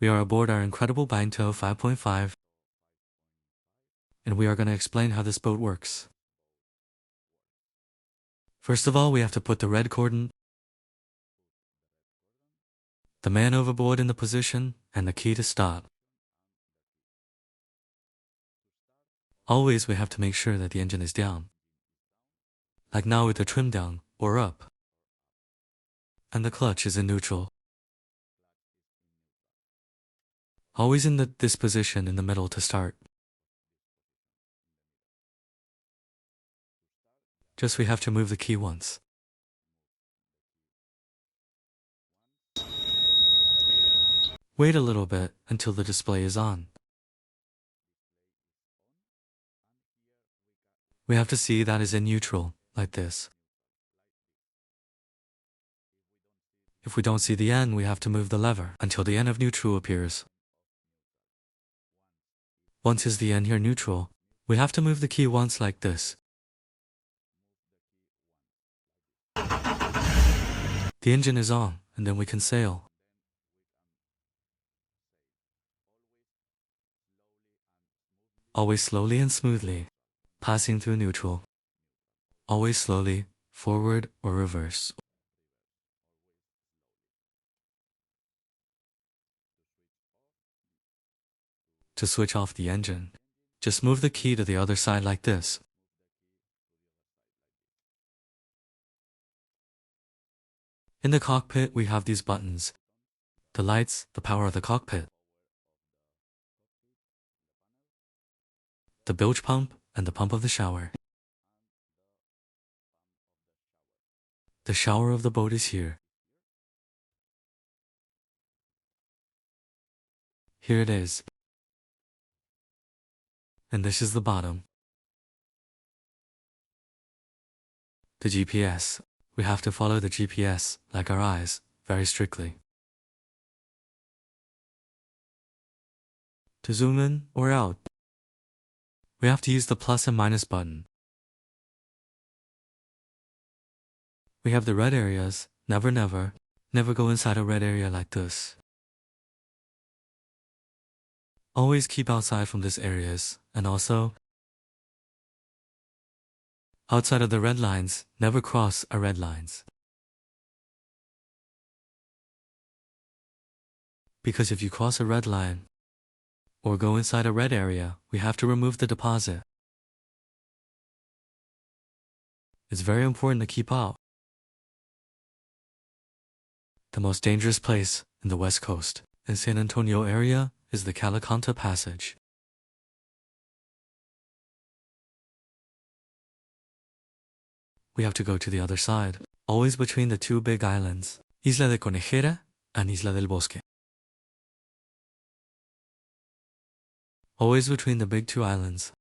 We are aboard our incredible Beneteau 5.5, and we are going to explain how this boat works. First of all, we have to put the red cordon, the man overboard in the position, and the key to start. Always we have to make sure that the engine is down, like now with the trim down or up, and the clutch is in neutral. Always in this position in the middle to start. Just we have to move the key once. Wait a little bit until the display is on. We have to see that is in neutral, like this. If we don't see the N, we have to move the lever until the N of neutral appears. Once is the N here neutral, we have to move the key once like this. The engine is on, and then we can sail. Always slowly and smoothly, passing through neutral. Always slowly, forward or reverse. To switch off the engine, just move the key to the other side like this. In the cockpit, we have these buttons. The lights, the power of the cockpit. The bilge pump and the pump of the shower. The shower of the boat is here. Here it is. And this is the bottom. The GPS. We have to follow the GPS, like our eyes, very strictly. To zoom in or out, we have to use the plus and minus button. We have the red areas. Never go inside a red area like this. Always keep outside from these areas, and also outside of the red lines, never cross our red lines. Because if you cross a red line or go inside a red area, we have to remove the deposit. It's very important to keep out. The most dangerous place in the West Coast, in San Antonio area, is the Calicanta Passage. We have to go to the other side, always between the two big islands, Isla de Conejera and Isla del Bosque. Always between the big two islands.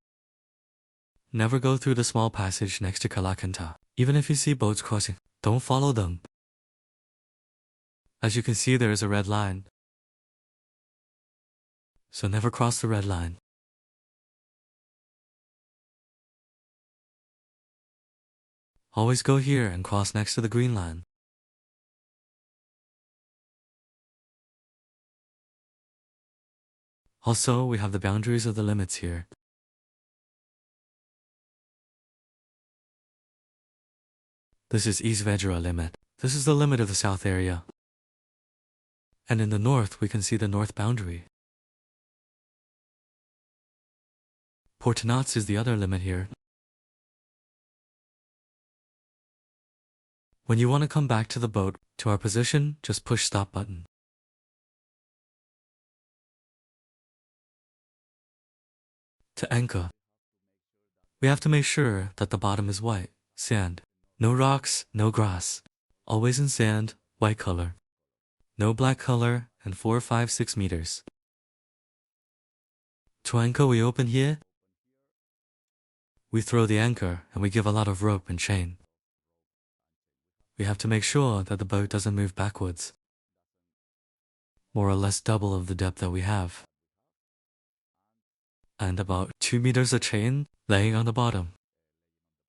Never go through the small passage next to Calicanta. Even if you see boats crossing, don't follow them. As you can see, there is a red line. So never cross the red line. Always go here and cross next to the green line. Also, we have the boundaries of the limits here. This is East Vedra limit. This is the limit of the south area. And in the north, we can see the north boundary. Portonats is the other limit here. When you want to come back to the boat, to our position, just push stop button. To anchor, we have to make sure that the bottom is white, sand. No rocks, no grass. Always in sand, white color. No black color, and 4, 5, 6 meters. To anchor, we open here. We throw the anchor, and we give a lot of rope and chain. We have to make sure that the boat doesn't move backwards. More or less double of the depth that we have. And about 2 meters of chain laying on the bottom.